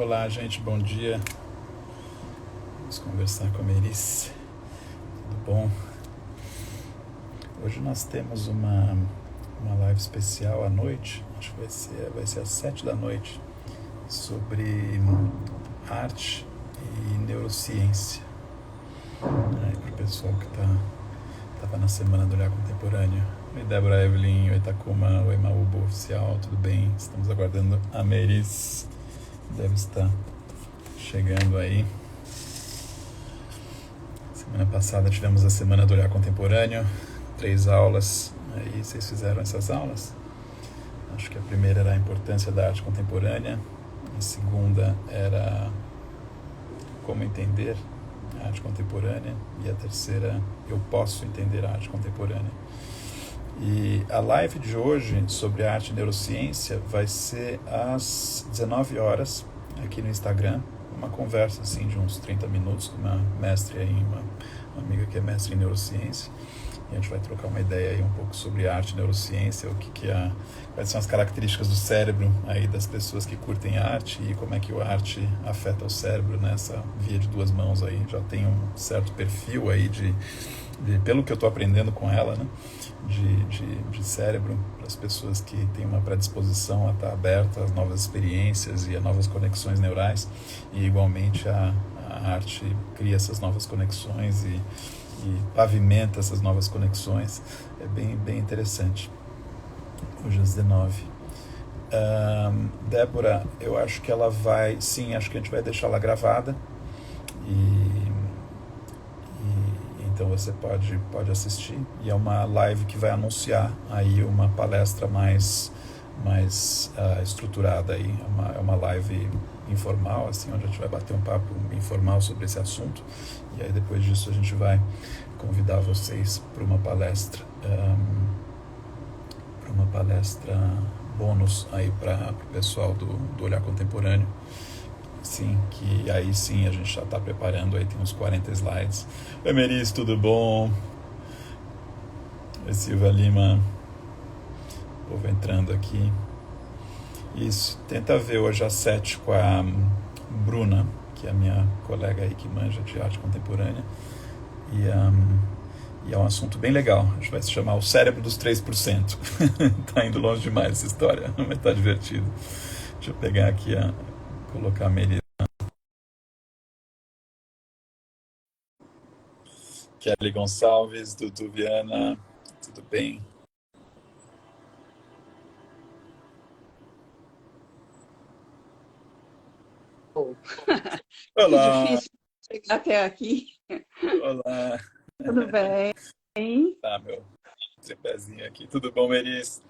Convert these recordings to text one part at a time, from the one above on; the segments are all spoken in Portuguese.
Olá, gente, bom dia. Vamos conversar com a Meirice. Tudo bom? Hoje nós temos uma live especial à noite, acho que vai ser às 7 da noite, sobre arte e neurociência. Para o pessoal que estava na Semana do Olhar Contemporâneo. Oi, Débora, Evelyn, oi, Takuma, oi, Maúbo Oficial, tudo bem? Estamos aguardando a Meirice. Deve estar chegando aí. Semana passada tivemos a Semana do Olhar Contemporâneo, 3 aulas. Aí vocês fizeram essas aulas? Acho que a primeira era a importância da arte contemporânea, a segunda era como entender a arte contemporânea e a terceira, eu posso entender a arte contemporânea. E a live de hoje sobre arte e neurociência vai ser às 19 horas aqui no Instagram, uma conversa assim de uns 30 minutos com uma mestre aí, uma amiga que é mestre em neurociência, e a gente vai trocar uma ideia aí um pouco sobre arte e neurociência, quais são as características do cérebro aí das pessoas que curtem arte e como é que a arte afeta o cérebro nessa via de duas mãos aí. Já tem um certo perfil aí pelo que eu estou aprendendo com ela, né? De cérebro, para as pessoas que têm uma predisposição a estar aberta às novas experiências e a novas conexões neurais, e igualmente a arte cria essas novas conexões e pavimenta essas novas conexões. É bem interessante. Hoje às 19. Débora, eu acho que ela vai, sim, acho que a gente vai deixar ela gravada então você pode assistir, e é uma live que vai anunciar aí uma palestra mais estruturada aí, é uma live informal, assim, onde a gente vai bater um papo informal sobre esse assunto, e aí depois disso a gente vai convidar vocês para uma palestra bônus aí para o pessoal do Olhar Contemporâneo. Sim, que aí sim a gente já está preparando, aí tem uns 40 slides. Oi, Meirice, tudo bom? Oi, Silva Lima. O povo entrando aqui. Isso, tenta ver hoje às 7 com a Bruna, que é a minha colega aí que manja de arte contemporânea. E é um assunto bem legal. A gente vai se chamar O Cérebro dos 3%. Tá indo longe demais essa história, mas tá divertido. Deixa eu pegar aqui colocar a Meirice. Kelly Gonçalves, Dudu Viana, tudo bem? Que Olá, difícil chegar até aqui. olá. Tudo bem? Tá, meu tripézinho aqui. Tudo bom, Meirice?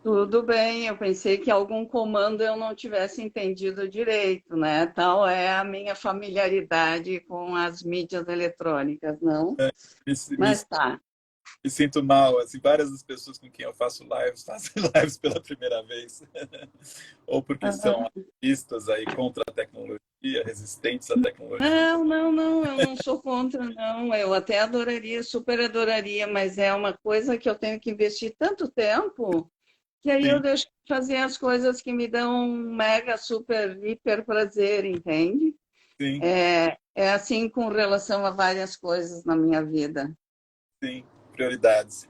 Tudo bem. Eu pensei que algum comando eu não tivesse entendido direito, né? Tal é a minha familiaridade com as mídias eletrônicas, não? Me Mas tá. Me sinto mal, assim, várias das pessoas com quem eu faço lives fazem lives pela primeira vez, ou porque são ativistas aí contra a tecnologia, resistentes à tecnologia. Não, eu não sou contra, não. Eu até adoraria, super adoraria, mas é uma coisa que eu tenho que investir tanto tempo que aí eu Sim, deixo de fazer as coisas que me dão um mega, super, hiper prazer, entende? sim, É assim com relação a várias coisas na minha vida. sim, prioridades.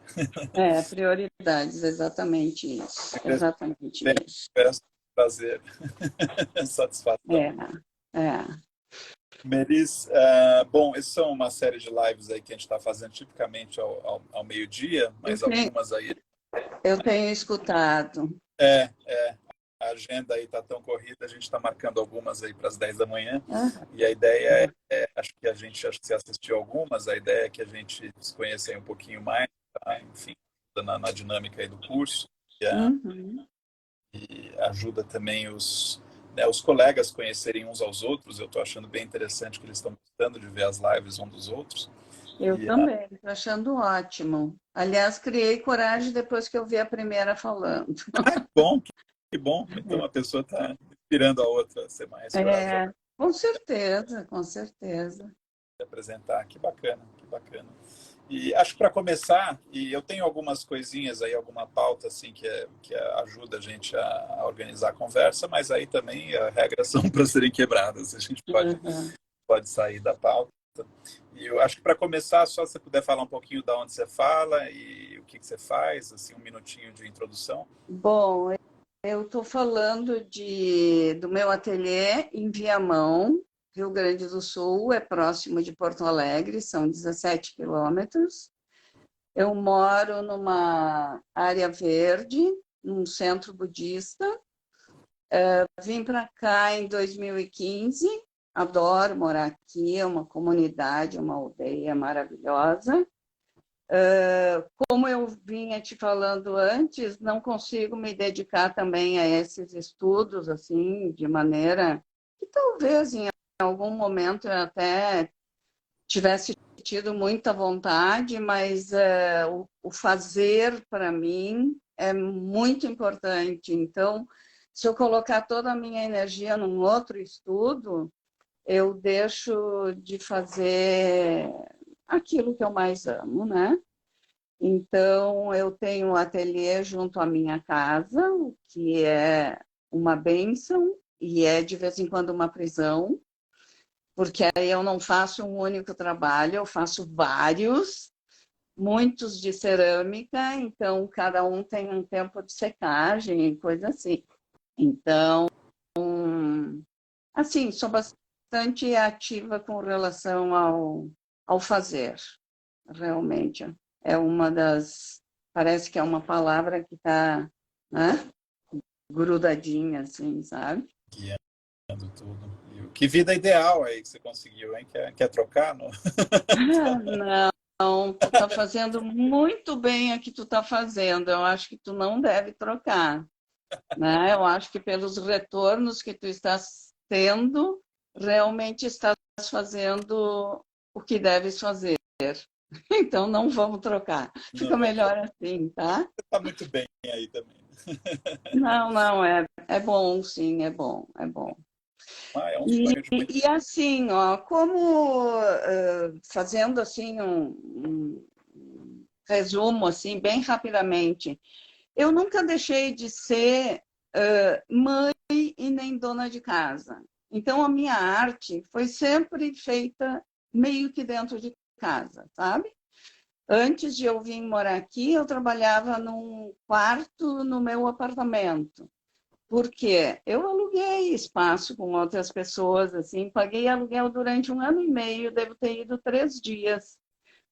Prioridades, exatamente isso. Ao mesmo Exatamente tempo, isso. peço prazer, satisfação. É, é. Meris, bom, essas são uma série de lives aí que a gente está fazendo tipicamente ao meio-dia, Eu mas tenho, algumas aí eu tenho escutado. a agenda aí está tão corrida, a gente está marcando algumas aí para as 10 da manhã, Ah, e a ideia acho que você assistiu algumas, a ideia é que a gente se conheça aí um pouquinho mais, tá? Enfim, na dinâmica aí do curso, uhum. e ajuda também os colegas conhecerem uns aos outros. Eu estou achando bem interessante que eles estão gostando de ver as lives uns dos outros. Eu E também, estou achando ótimo. Aliás, criei coragem depois que eu vi a primeira falando. bom, que bom. Então a pessoa está inspirando a outra a ser mais corajosa, Com certeza, com certeza. de apresentar. Que bacana, que bacana. E acho que para começar, e eu tenho algumas coisinhas aí, alguma pauta assim ajuda a gente a organizar a conversa, mas aí também as regras são para serem quebradas. A gente Uhum. pode sair da pauta. E eu acho que para começar, só se você puder falar um pouquinho da onde você fala e o que você faz, assim, um minutinho de introdução. Bom, eu estou falando do meu ateliê em Viamão, Rio Grande do Sul, é próximo de Porto Alegre, são 17 quilômetros. Eu moro numa área verde, num centro budista. Vim para cá em 2015, adoro morar aqui, é uma comunidade, uma aldeia maravilhosa. Como eu vinha te falando antes, não consigo me dedicar também a esses estudos assim de maneira que talvez em algum momento eu até tivesse tido muita vontade, mas o fazer para mim é muito importante. Então, se eu colocar toda a minha energia num outro estudo, eu deixo de fazer aquilo que eu mais amo, né? Então, eu tenho um ateliê junto à minha casa, o que é uma bênção e é de vez em quando uma prisão, porque aí eu não faço um único trabalho, eu faço vários, muitos de cerâmica, então cada um tem um tempo de secagem e coisa assim. Então, assim, sou bastante ativa com relação ao fazer, realmente. É uma das, parece que é uma palavra que está, né, grudadinha, assim, sabe? Guiando tudo. E que vida ideal aí que você conseguiu, hein? Quer trocar? No... Não, tu está fazendo muito bem o que tu está fazendo. Eu acho que tu não deve trocar, né? Eu acho que pelos retornos que tu estás tendo, realmente estás fazendo o que deves fazer. Então não vamos trocar. Não Fica vamos melhor trocar. assim, tá? Você está muito bem aí também. Não, é bom, sim, é bom, é bom. Ah, é um E, sonho de muito. e assim, ó, como fazendo assim um resumo assim bem rapidamente, eu nunca deixei de ser mãe e nem dona de casa. Então a minha arte foi sempre feita meio que dentro de casa, sabe? Antes de eu vir morar aqui, eu trabalhava num quarto no meu apartamento. Porque eu aluguei espaço com outras pessoas, assim, paguei aluguel durante 1 ano e meio, devo ter ido 3 dias,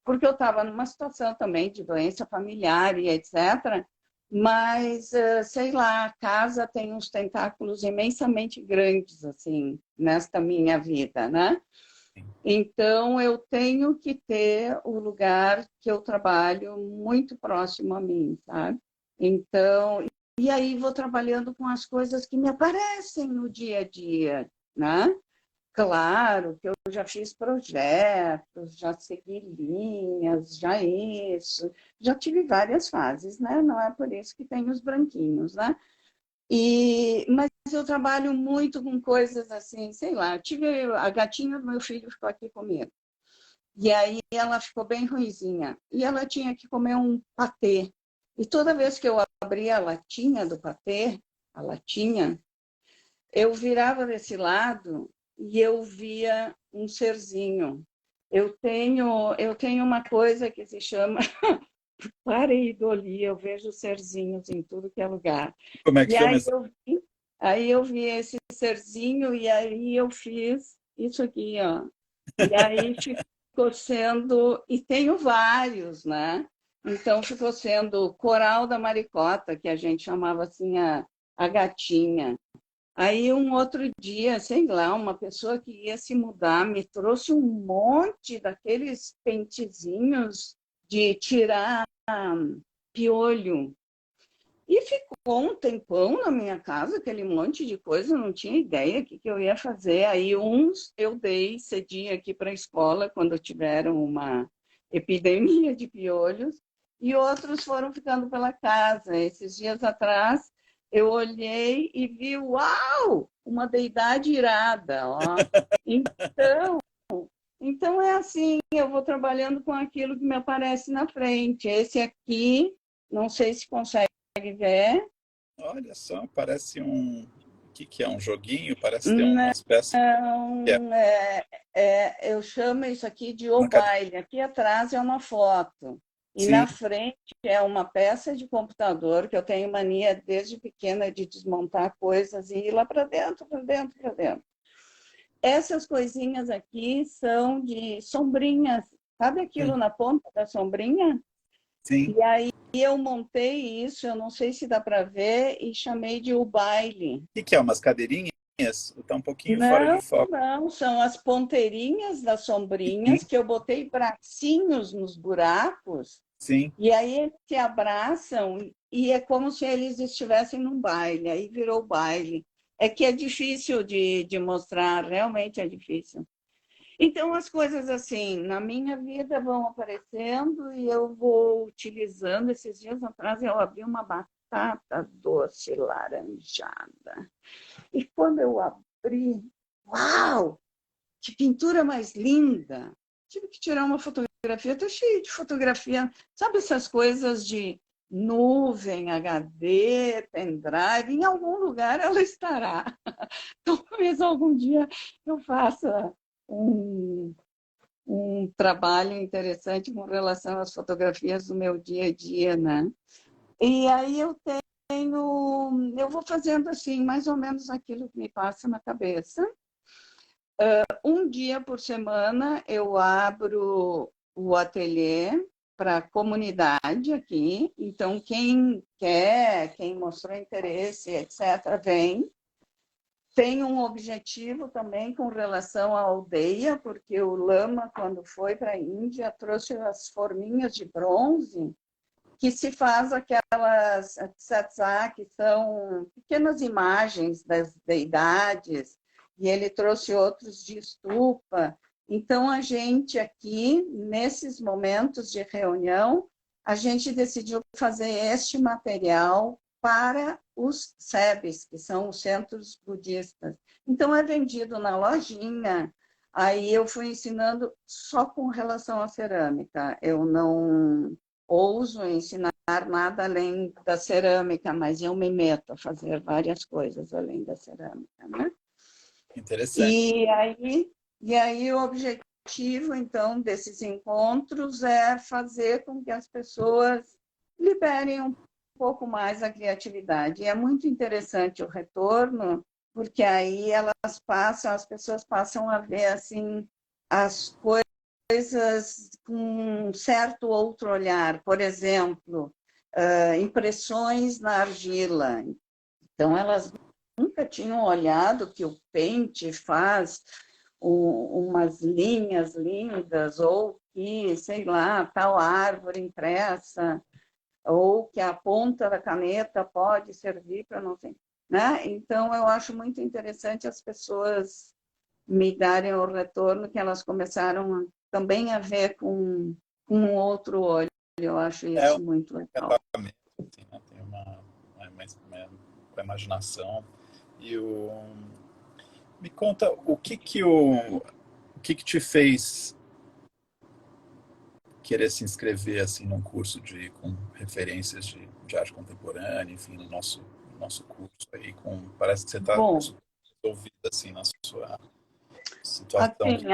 porque eu estava numa situação também de doença familiar e etc. Mas, sei lá, a casa tem uns tentáculos imensamente grandes, assim, nesta minha vida, né? Então, eu tenho que ter o lugar que eu trabalho muito próximo a mim, sabe? Então, e aí vou trabalhando com as coisas que me aparecem no dia a dia, né? Claro que eu já fiz projetos, já segui linhas, já isso, já tive várias fases, né? Não é por isso que tem os branquinhos, né? Mas eu trabalho muito com coisas assim, sei lá, eu tive a gatinha do meu filho ficou aqui comigo. E aí ela ficou bem ruinzinha. E ela tinha que comer um patê. E toda vez que eu abria a latinha do patê, a latinha, eu virava desse lado e eu via um serzinho. Eu tenho uma coisa que se chama pareidolia, eu vejo serzinhos em tudo que é lugar. Como é que E chama aí essa? eu vi esse serzinho e aí eu fiz isso aqui, ó. E aí ficou sendo, e tenho vários, né? Então ficou sendo coral da maricota, que a gente chamava assim a gatinha. Aí um outro dia, sei lá, uma pessoa que ia se mudar me trouxe um monte daqueles pentezinhos de tirar piolho. E ficou um tempão na minha casa, aquele monte de coisa, eu não tinha ideia o que eu ia fazer. Aí uns eu dei, cedi aqui para a escola quando tiveram uma epidemia de piolhos, e outros foram ficando pela casa. Esses dias atrás eu olhei e vi, uau, uma deidade irada, ó. Então, Então é assim, eu vou trabalhando com aquilo que me aparece na frente. Esse aqui, não sei se consegue ver. Olha só, parece um. O que que é? Um joguinho? Parece ter Não, umas peças. Que é eu chamo isso aqui de o uma cadeira. baile. Aqui atrás é uma foto. E na Sim, frente é uma peça de computador que eu tenho mania desde pequena de desmontar coisas e ir lá para dentro, para dentro, para dentro. Essas coisinhas aqui são de sombrinhas. Sabe aquilo na ponta da sombrinha? sim. E aí eu montei isso, eu não sei se dá para ver, e chamei de o baile. O que que é? Umas cadeirinhas? Está um pouquinho fora de Não, foco. não, são as ponteirinhas das Sim, sombrinhas que eu botei bracinhos nos buracos, sim. e aí eles se abraçam e é como se eles estivessem num baile, aí virou baile. É que é difícil de mostrar, realmente é difícil. Então, as coisas assim, na minha vida vão aparecendo e eu vou utilizando. Esses dias atrás eu abri uma batata doce laranjada. E quando eu abri, uau, que pintura mais linda! Tive que tirar uma fotografia, estou cheia de fotografia. Sabe essas coisas de nuvem, HD, pendrive? Em algum lugar ela estará. Talvez algum dia eu faça um, um trabalho interessante com relação às fotografias do meu dia a dia, né? E aí eu vou fazendo assim, mais ou menos aquilo que me passa na cabeça. Um dia por semana eu abro o ateliê para a comunidade aqui. Então, quem quer, quem mostrou interesse, etc., vem. Tem um objetivo também com relação à aldeia, porque o Lama, quando foi para a Índia, trouxe as forminhas de bronze que se faz aquelas tsatsá, que são pequenas imagens das deidades, e ele trouxe outros de estupa. Então, a gente aqui, nesses momentos de reunião, a gente decidiu fazer este material para os SEBs, que são os centros budistas. Então, é vendido na lojinha. Aí eu fui ensinando só com relação à cerâmica. Eu não ouso ensinar nada além da cerâmica, mas eu me meto a fazer várias coisas além da cerâmica, né? Interessante. E aí, e aí o objetivo, então, desses encontros é fazer com que as pessoas liberem um pouco mais a criatividade. E é muito interessante o retorno, porque aí as pessoas passam a ver assim as coisas com um certo outro olhar. Por exemplo, impressões na argila. Então, elas nunca tinham olhado que o pente faz umas linhas lindas, ou que, sei lá, tal árvore impressa, ou que a ponta da caneta pode servir para não sei. Né? Então, eu acho muito interessante as pessoas me darem o retorno que elas começaram também a ver com um outro olho. Eu acho É isso um muito legal. acabamento, assim, né? Tem uma imaginação. E o. Me conta o que que te fez querer se inscrever assim num curso com referências de arte contemporânea, enfim, no nosso curso aí com parece que você está Bom, super resolvida assim na sua situação. assim,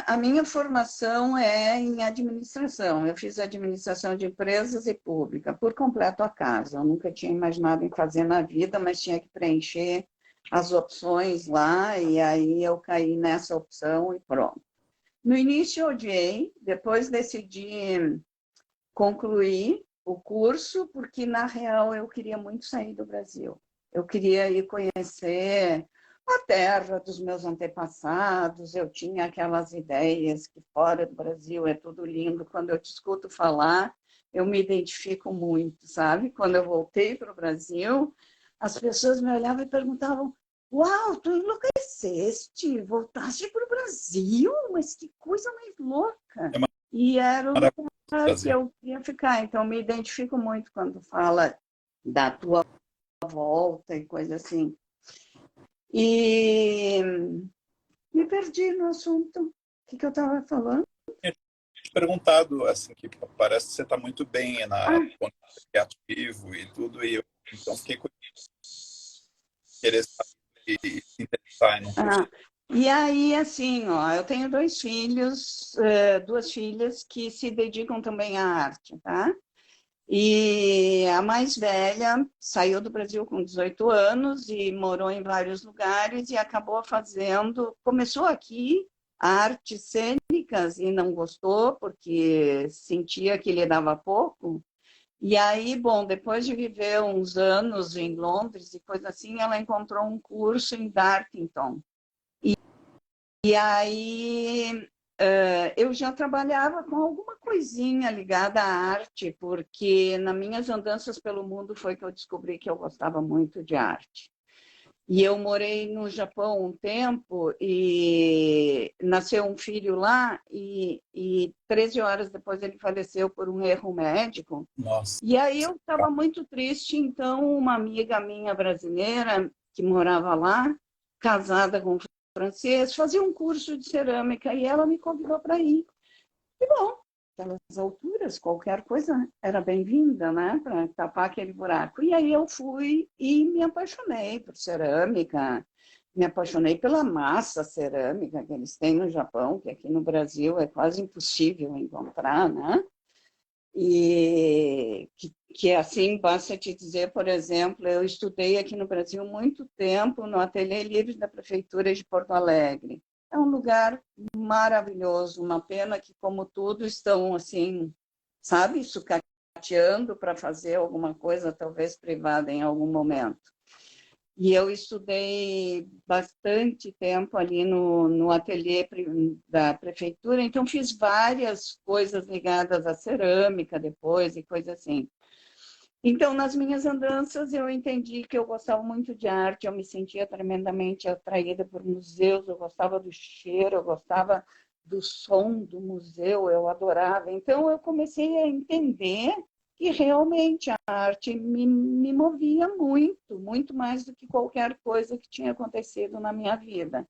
a minha formação é em administração. Eu fiz administração de empresas e pública, por completo acaso. Eu nunca tinha imaginado em fazer na vida, mas tinha que preencher as opções lá, e aí eu caí nessa opção e pronto. No início eu odiei, depois decidi concluir o curso, porque na real eu queria muito sair do Brasil. Eu queria ir conhecer a terra dos meus antepassados, eu tinha aquelas ideias que fora do Brasil é tudo lindo. Quando eu te escuto falar, eu me identifico muito, sabe? Quando eu voltei para o Brasil, as pessoas me olhavam e perguntavam: Uau, tu enlouqueceste, voltaste para o Brasil, mas que coisa mais louca! É E era o maravilhoso o lugar que Brasil. eu queria ficar, então me identifico muito quando fala da tua volta e coisa assim. E me perdi no assunto. que eu estava falando? Te perguntado, assim, que parece que você está muito bem na Ah, criativo e tudo, e eu então fiquei interessado e se interessar em um curso. ah. E aí, assim, ó, eu tenho dois filhos, duas filhas que se dedicam também à arte, tá? E a mais velha saiu do Brasil com 18 anos e morou em vários lugares e acabou fazendo, começou aqui artes cênicas e não gostou porque sentia que lhe dava pouco. E aí, bom, depois de viver uns anos em Londres e coisa assim, ela encontrou um curso em Dartington. E aí eu já trabalhava com alguma coisinha ligada à arte, porque nas minhas andanças pelo mundo foi que eu descobri que eu gostava muito de arte. E eu morei no Japão um tempo e nasceu um filho lá e 13 horas depois ele faleceu por um erro médico. Nossa, E aí eu estava muito triste, então uma amiga minha brasileira que morava lá, casada com um francês, fazia um curso de cerâmica e ela me convidou para ir. E bom, aquelas alturas, qualquer coisa era bem-vinda, né, para tapar aquele buraco. E aí eu fui e me apaixonei por cerâmica, me apaixonei pela massa cerâmica que eles têm no Japão, que aqui no Brasil é quase impossível encontrar, né? E que assim, basta te dizer, por exemplo, eu estudei aqui no Brasil muito tempo no Ateliê Livre da Prefeitura de Porto Alegre. É um lugar maravilhoso, uma pena que, como tudo, estão assim, sabe, sucateando para fazer alguma coisa, talvez privada em algum momento. E eu estudei bastante tempo ali no ateliê da prefeitura, então fiz várias coisas ligadas à cerâmica depois e coisa assim. Então, nas minhas andanças, eu entendi que eu gostava muito de arte, eu me sentia tremendamente atraída por museus, eu gostava do cheiro, eu gostava do som do museu, eu adorava. Então, eu comecei a entender que realmente a arte me movia muito, muito mais do que qualquer coisa que tinha acontecido na minha vida.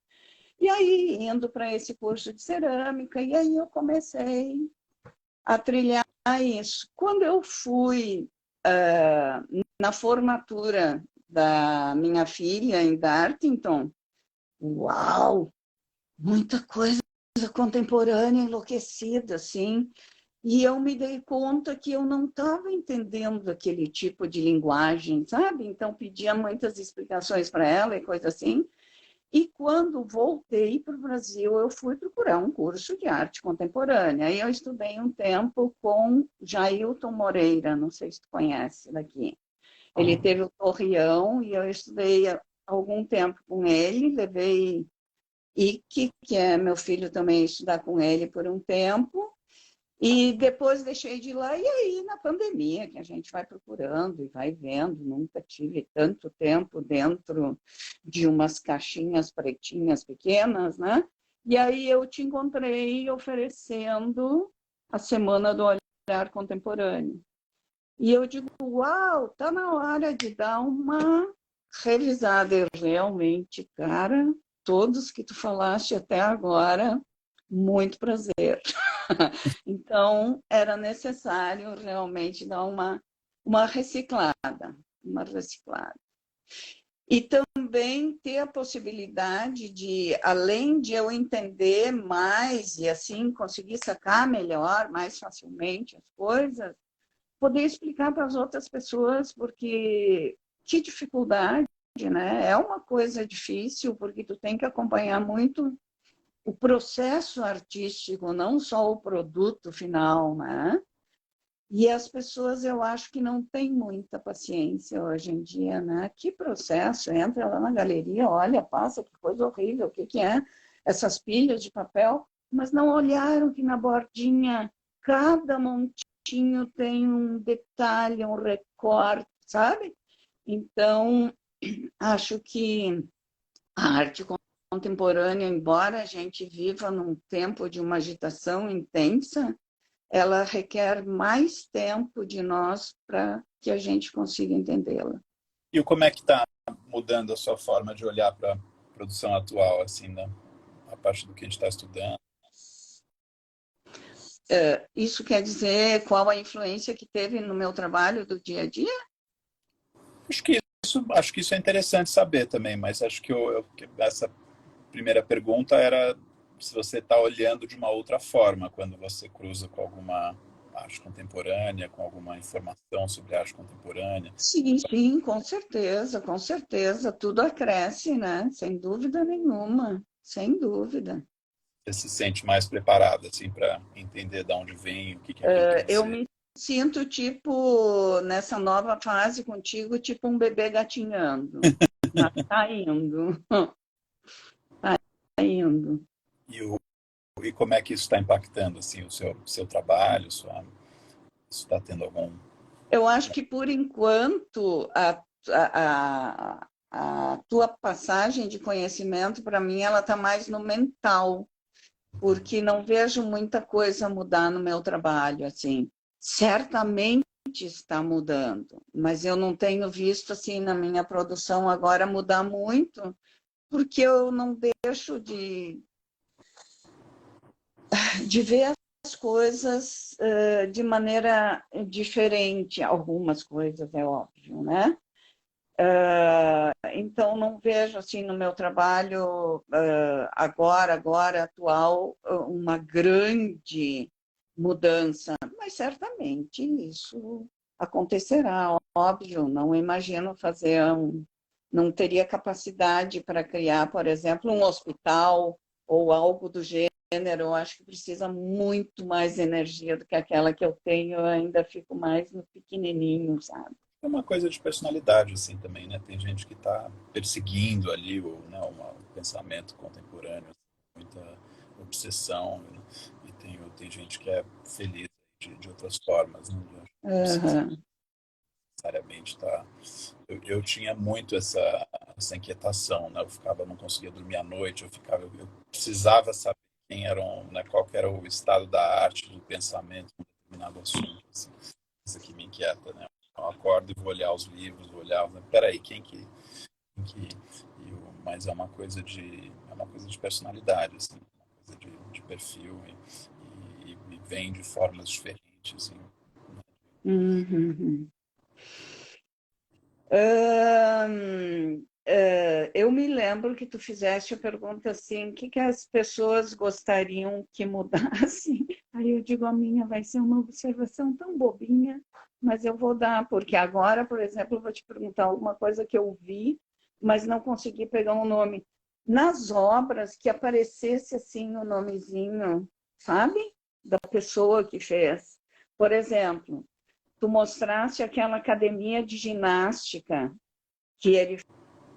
E aí, indo para esse curso de cerâmica, e aí eu comecei a trilhar isso. Quando eu fui na formatura da minha filha em Dartington, uau, muita coisa contemporânea, enlouquecida, assim. E eu me dei conta que eu não estava entendendo aquele tipo de linguagem, sabe? Então, pedia muitas explicações para ela e coisa assim. E quando voltei para o Brasil, eu fui procurar um curso de arte contemporânea. Aí eu estudei um tempo com Jailton Moreira, não sei se tu conhece daqui. Ele teve o Torreão e eu estudei algum tempo com ele, levei Ike, que é meu filho também, estudar com ele por um tempo. E depois deixei de ir lá, e aí na pandemia, que a gente vai procurando e vai vendo, nunca tive tanto tempo dentro de umas caixinhas pretinhas pequenas, né? E aí eu te encontrei oferecendo a Semana do Olhar Contemporâneo. E eu digo, uau, tá na hora de dar uma revisada. E realmente, cara, todos que tu falaste até agora, muito prazer. Então, era necessário realmente dar uma reciclada, uma reciclada. E também ter a possibilidade de, além de eu entender mais e assim conseguir sacar melhor, mais facilmente as coisas, poder explicar para as outras pessoas, porque que dificuldade, né? É uma coisa difícil, porque tu tem que acompanhar muito o processo artístico, não só o produto final, né? E as pessoas, eu acho que não têm muita paciência hoje em dia, né? Que processo? Entra lá na galeria, olha, passa, que coisa horrível, o que que é? Essas pilhas de papel, mas não olharam que na bordinha cada montinho tem um detalhe, um recorte, sabe? Então, acho que a arte contemporânea, embora a gente viva num tempo de uma agitação intensa, ela requer mais tempo de nós para que a gente consiga entendê-la. E como é que está mudando a sua forma de olhar para a produção atual, assim, né? A parte do que a gente está estudando? Isso quer dizer qual a influência que teve no meu trabalho do dia a dia? Acho que isso é interessante saber também, mas acho que essa primeira pergunta era se você está olhando de uma outra forma quando você cruza com alguma arte contemporânea, com alguma informação sobre arte contemporânea. Sim, sim, com certeza, tudo acresce, né? Sem dúvida nenhuma, sem dúvida. Você se sente mais preparada assim, para entender de onde vem, o que aquilo quer Eu dizer. me sinto, tipo, nessa nova fase contigo, tipo um bebê gatinhando, mas tá indo, tá indo. E, e como é que isso está impactando assim, o seu trabalho? Isso está tendo algum. Eu acho que, por enquanto, a tua passagem de conhecimento, para mim, ela está mais no mental, porque não vejo muita coisa mudar no meu trabalho, assim. Certamente está mudando, mas eu não tenho visto, assim, na minha produção agora mudar muito, porque eu não deixo de ver as coisas de maneira diferente, algumas coisas, é óbvio, né? Então, não vejo assim no meu trabalho agora atual, uma grande mudança, mas certamente isso acontecerá, óbvio. Não imagino fazer não teria capacidade para criar, por exemplo, um hospital ou algo do gênero. Eu acho que precisa muito mais energia do que aquela que eu tenho. Eu ainda fico mais no pequenininho, sabe? É uma coisa de personalidade assim também, né? Tem gente que está perseguindo ali o pensamento contemporâneo, muita obsessão, né? E tem gente que é feliz de outras formas, né? Não precisa Uhum. necessariamente estar. Eu tinha muito essa inquietação, né? Eu ficava, não conseguia dormir à noite, eu precisava saber quem eram, né? Qual que era o estado da arte, do pensamento, em um determinado assunto, assim. Isso que me inquieta, né? Eu acordo e vou olhar os livros, vou olhar, né? Peraí, mas é uma coisa de personalidade, assim, uma coisa de perfil e vem de formas diferentes, assim. Uhum. Eu me lembro que tu fizeste a pergunta assim, o que que as pessoas gostariam que mudasse? Aí eu digo, a minha vai ser uma observação tão bobinha, mas eu vou dar, porque agora, por exemplo, eu vou te perguntar alguma coisa que eu vi, mas não consegui pegar um nome. Nas obras, que aparecesse assim o nomezinho, sabe? Da pessoa que fez. Por exemplo, tu mostraste aquela academia de ginástica, que ele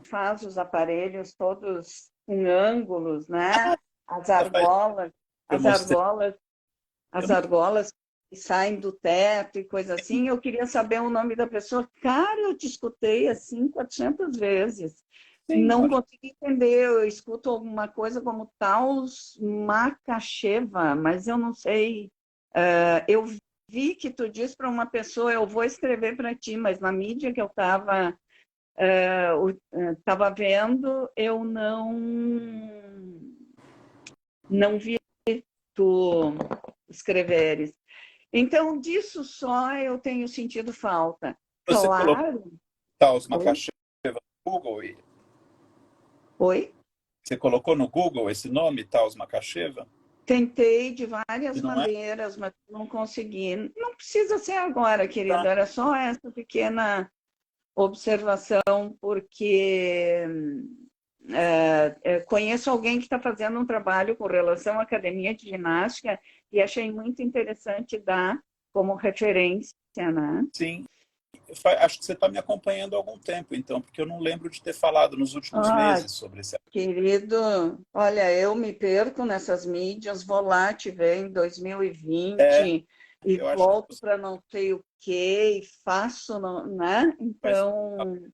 faz os aparelhos todos em ângulos, né? As Faz- argolas, Eu as mostrei, argolas, eu as argolas que saem do teto e coisa assim. Eu queria saber o nome da pessoa. Cara, eu te escutei assim 400 vezes. sim, Não consegui entender. Eu escuto alguma coisa como Taos Makacheva, mas eu não sei. Eu vi que tu disse para uma pessoa, eu vou escrever para ti, mas na mídia que eu estava vendo, eu não vi tu escreveres. Então, disso só eu tenho sentido falta. você colocou Claro. Taos Oi? Makacheva no Google e Oi? você colocou no Google esse nome, Taos Makacheva? Tentei de E várias não é? maneiras, mas não consegui. Não precisa ser agora, querido. Tá. Era só essa pequena observação, porque conheço alguém que está fazendo um trabalho com relação à academia de ginástica e achei muito interessante dar como referência, né? Sim. Acho que você está me acompanhando há algum tempo, então, porque eu não lembro de ter falado nos últimos Ah, meses sobre esse. querido, olha, eu me perco nessas mídias, vou lá te ver em É, 2020 e eu acho que volto para não sei o quê e faço, né? mas Então,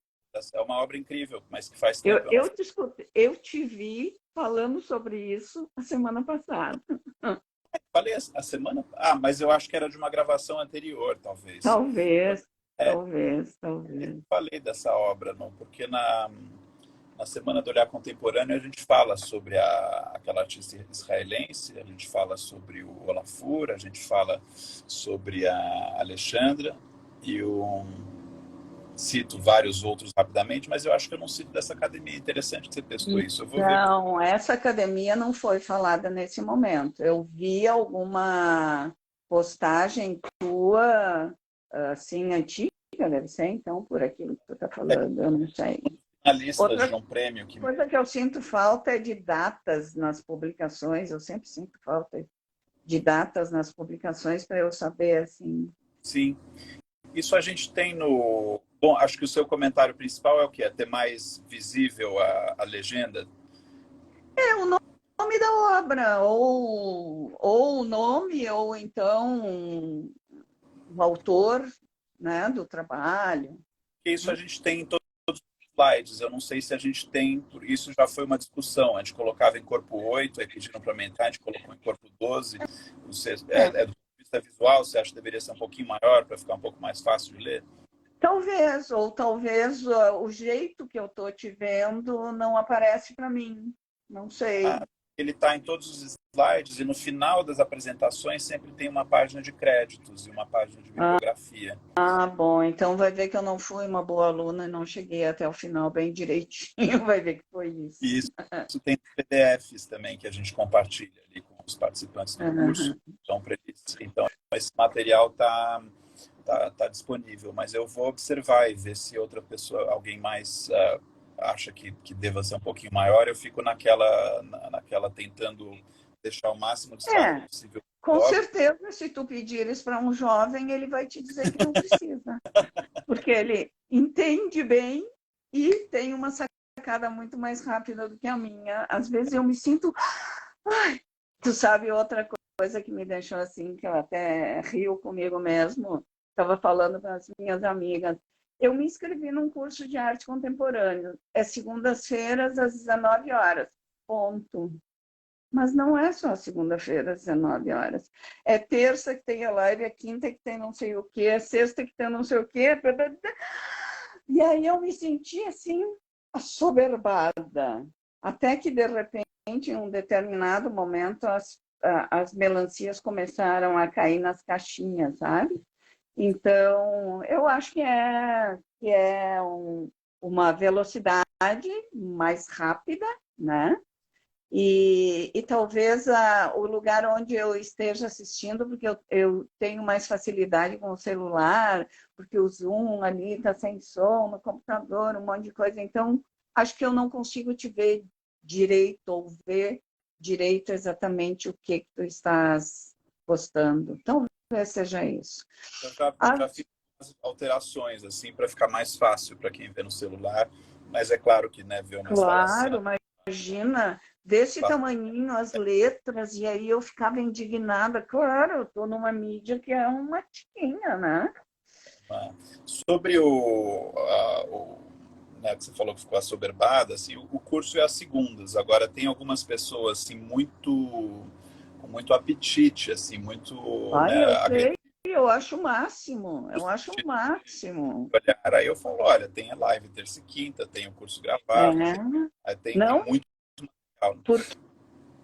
é uma obra incrível, mas que faz eu, tempo eu não eu, te escutei, eu te vi falando sobre isso a semana passada. falei a semana. Ah, mas eu acho que era de uma gravação anterior, talvez. Talvez, É, talvez, talvez. falei dessa obra, não, porque na Na Semana do Olhar Contemporâneo, a gente fala sobre aquela artista israelense, a gente fala sobre o Olafur, a gente fala sobre a Alexandra, e cito vários outros rapidamente, mas eu acho que eu não cito dessa academia. Interessante que você testou isso. Eu vou ver. Não, essa academia não foi falada nesse momento. Eu vi alguma postagem tua, assim, antiga, deve ser, então, por aquilo que tu está falando, eu não sei. Finalistas de Outra um prêmio que. coisa que eu sinto falta é de datas nas publicações. Eu sempre sinto falta de datas nas publicações para eu saber, assim. Sim, isso a gente tem no. Bom, acho que o seu comentário principal é o que? É ter mais visível a legenda? É o nome da obra, ou o nome, ou então o autor, né, do trabalho. Isso a gente tem em todos os slides. Eu não sei se a gente tem, por isso já foi uma discussão. A gente colocava em corpo 8, aí pediram para aumentar, a gente colocou em corpo 12. Você, É, do ponto de vista visual, você acha que deveria ser um pouquinho maior para ficar um pouco mais fácil de ler? talvez, ou talvez o jeito que eu estou te vendo não aparece para mim. Não sei. Ah, ele está em todos os slides e no final das apresentações sempre tem uma página de créditos e uma página de bibliografia. Ah, bom, então vai ver que eu não fui uma boa aluna e não cheguei até o final bem direitinho. Vai ver que foi isso. E isso tem PDFs também que a gente compartilha ali com os participantes do curso. Uhum. Então esse material tá disponível, mas eu vou observar e ver se outra pessoa, alguém mais acha que deva ser um pouquinho maior. Eu fico naquela tentando deixar o máximo de destaque É, possível. com certeza, se tu pedires para um jovem, ele vai te dizer que não precisa, porque ele entende bem e tem uma sacada muito mais rápida do que a minha. Às vezes eu me sinto. Ai, tu sabe outra coisa que me deixou assim, que eu até rio comigo mesmo, estava falando para as minhas amigas. Eu me inscrevi num curso de arte contemporânea. É segundas-feiras às 19 horas. Ponto. Mas não é só segunda-feira às 19 horas. É terça que tem a live, é quinta que tem não sei o quê, é sexta que tem não sei o quê. E aí eu me senti assim, assoberbada. Até que, de repente, em um determinado momento, as melancias começaram a cair nas caixinhas, sabe? Então, eu acho que é uma velocidade mais rápida, né? E talvez o lugar onde eu esteja assistindo, porque eu tenho mais facilidade com o celular, porque o Zoom ali está sem som, no computador, um monte de coisa. Então, acho que eu não consigo te ver direito ou ver direito exatamente o que tu estás postando. Talvez seja isso. Eu já fiz alterações assim para ficar mais fácil para quem vê no celular, mas é claro que, né, ver uma instalação. Claro, imagina, desse tamanhinho as letras, e aí eu ficava indignada. Claro, eu estou numa mídia que é uma tiquinha, né? Sobre né, que você falou que ficou assoberbada, assim, o curso é às segundas. Agora tem algumas pessoas assim com muito apetite, assim, muito, Ai, né, eu sei, eu acho o máximo, eu acho o máximo. olhar. Aí eu falo, olha, tem a live terça e quinta, tem o curso gravado, É, tem não, muito legal. por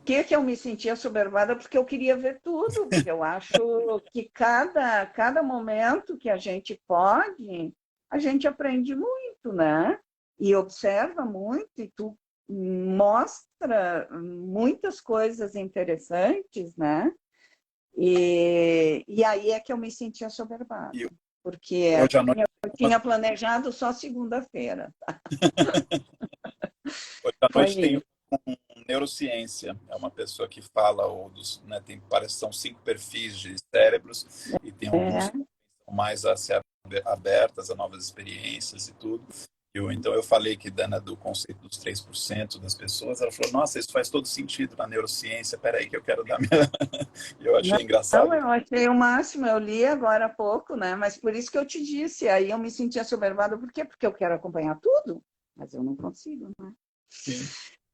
que eu me sentia assoberbada? Porque eu queria ver tudo, porque eu acho que cada momento que a gente pode, a gente aprende muito, né? E observa muito, e tu mostra muitas coisas interessantes, né? E aí é que eu me sentia assoberbada, E porque hoje à noite, eu tinha planejado só segunda-feira. hoje à Foi noite tem isso. neurociência. É uma pessoa que fala, né, parece que são 5 perfis de cérebros e tem alguns É. que são mais a ser abertas a novas experiências e tudo. Então eu falei que Dana do conceito dos 3% das pessoas, ela falou, nossa, isso faz todo sentido na neurociência, peraí que eu quero dar minha... Eu achei Não, engraçado. eu achei o máximo, eu li agora há pouco, né? Mas por isso que eu te disse, aí eu me senti assoberbada, por quê? Porque eu quero acompanhar tudo, mas eu não consigo, né? Sim.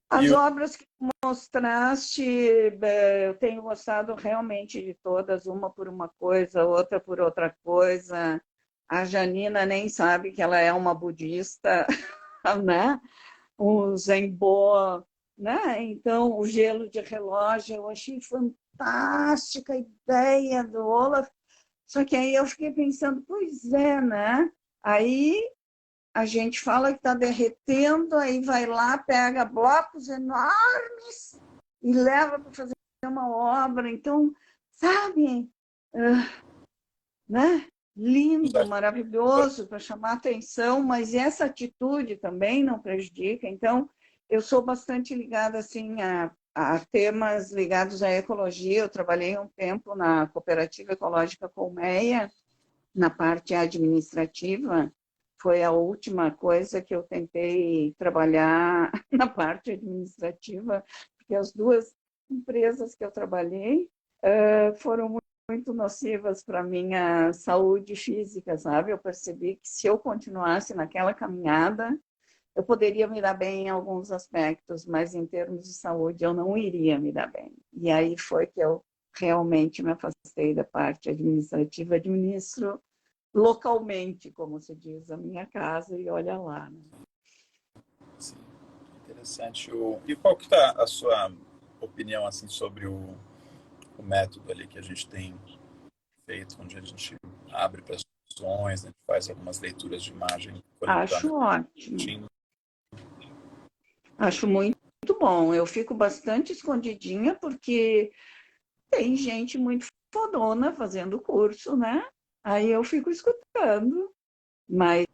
As E obras que mostraste, eu tenho gostado realmente de todas, uma por uma coisa, outra por outra coisa. A Janina nem sabe que ela é uma budista, né? o Zemboa, né? Então, o gelo de relógio, eu achei fantástica a ideia do Olaf, só que aí eu fiquei pensando, pois é, né? Aí a gente fala que está derretendo, aí vai lá, pega blocos enormes e leva para fazer uma obra. Então, sabe, né? Lindo, maravilhoso para chamar atenção, mas essa atitude também não prejudica. Então, eu sou bastante ligada assim a temas ligados à ecologia. Eu trabalhei um tempo na Cooperativa Ecológica Colmeia, na parte administrativa. Foi a última coisa que eu tentei trabalhar na parte administrativa, porque as duas empresas que eu trabalhei foram muito nocivas para a minha saúde física, sabe? Eu percebi que se eu continuasse naquela caminhada, eu poderia me dar bem em alguns aspectos, mas em termos de saúde eu não iria me dar bem. E aí foi que eu realmente me afastei da parte administrativa, administro localmente, como se diz, a minha casa e olha lá. Né? Sim, interessante. E qual que está a sua opinião assim sobre o método ali que a gente tem feito, onde a gente abre para as opções, a gente faz algumas leituras de imagem Acho conectando. ótimo. Acho muito bom. Eu fico bastante escondidinha porque tem gente muito fodona fazendo curso, né? Aí eu fico escutando, mas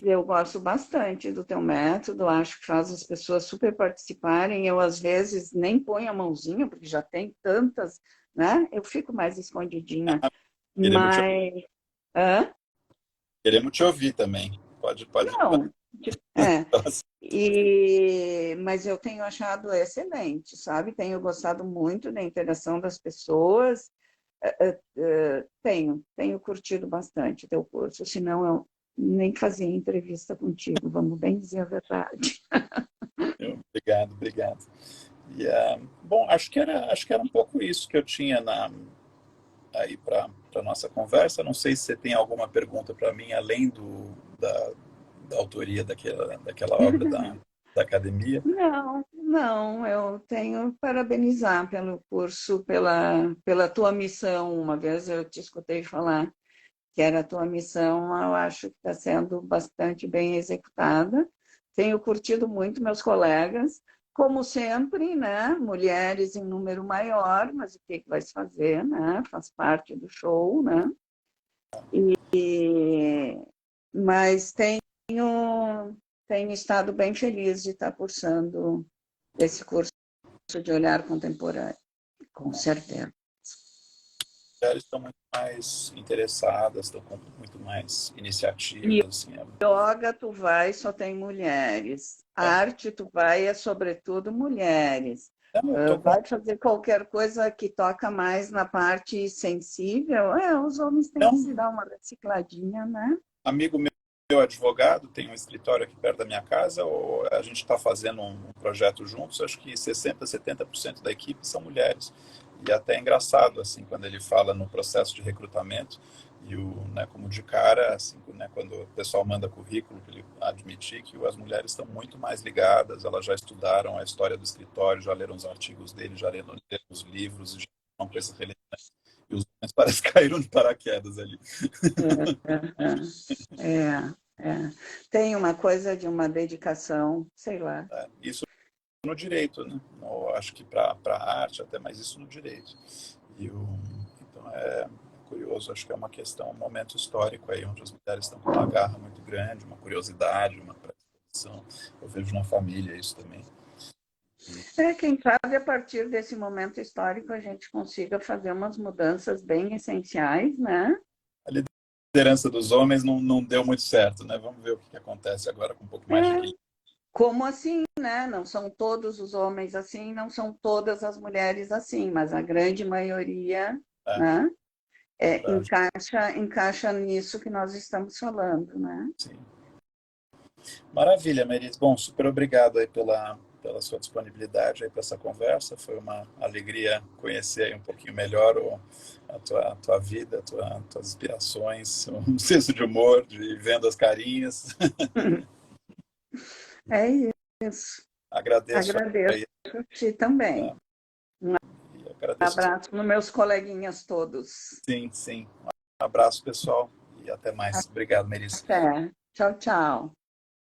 eu gosto bastante do teu método, acho que faz as pessoas super participarem. Eu, às vezes, nem ponho a mãozinha, porque já tem tantas, né? Eu fico mais escondidinha. Queremos te, Mas, hã? queremos te ouvir também. Pode Não, é. Mas eu tenho achado excelente, sabe? Tenho gostado muito da interação das pessoas. Tenho curtido bastante o teu curso, senão eu nem fazia entrevista contigo, vamos bem dizer a verdade. Obrigado, obrigado. E, bom, acho que era um pouco isso que eu tinha aí para a nossa conversa. Não sei se você tem alguma pergunta para mim, além da autoria daquela obra da academia. Não, não, eu tenho que parabenizar pelo curso, pela tua missão. Uma vez eu te escutei falar que era a tua missão, eu acho que está sendo bastante bem executada. Tenho curtido muito meus colegas, como sempre, né? Mulheres em número maior, mas o que vai se fazer, né? Faz parte do show, né? Mas tenho estado bem feliz de estar cursando esse curso de olhar contemporâneo, com certeza. As mulheres estão muito mais interessadas, estão com muito mais E iniciativas. Assim, yoga, tu vai, só tem mulheres. é, Arte, tu vai, é sobretudo mulheres. eu tô com um Vai fazer qualquer coisa que toca mais na parte sensível, os homens têm que se dar uma recicladinha, né? amigo meu advogado, tem um escritório aqui perto da minha casa, ou a gente está fazendo um projeto juntos, acho que 60%, 70% da equipe são mulheres. E até é engraçado, assim, quando ele fala no processo de recrutamento, né, como de cara, assim, né, quando o pessoal manda currículo, ele admitir que as mulheres estão muito mais ligadas, elas já estudaram a história do escritório, já leram os artigos dele, já leram os livros, e já estão com essas relevantes. E os homens parecem que caíram de paraquedas ali. É. Tem uma coisa de uma dedicação, sei lá. Isso no direito, né? Acho que para a arte até, mas isso no direito. Então é curioso, acho que é uma questão, um momento histórico aí, onde as mulheres estão com uma garra muito grande, uma curiosidade, uma predisposição. Eu vejo na família isso também. Quem sabe a partir desse momento histórico a gente consiga fazer umas mudanças bem essenciais, né? A liderança dos homens não deu muito certo, né? Vamos ver o que acontece agora com um pouco mais de equilíbrio. Como assim, né? Não são todos os homens assim, não são todas as mulheres assim, mas a grande maioria, né? Encaixa nisso que nós estamos falando, né? Sim. Maravilha, Meris. Bom, super obrigado aí pela sua disponibilidade aí para essa conversa. Foi uma alegria conhecer aí um pouquinho melhor a tua vida, tuas inspirações, um senso de humor, de vendo as carinhas. É isso. Agradeço Agradeço aí, a ti também. né? Um E agradeço. abraço nos meus coleguinhas todos. Sim, sim. Um abraço, pessoal, e até mais. Obrigado, Melissa. Até. Tchau, tchau.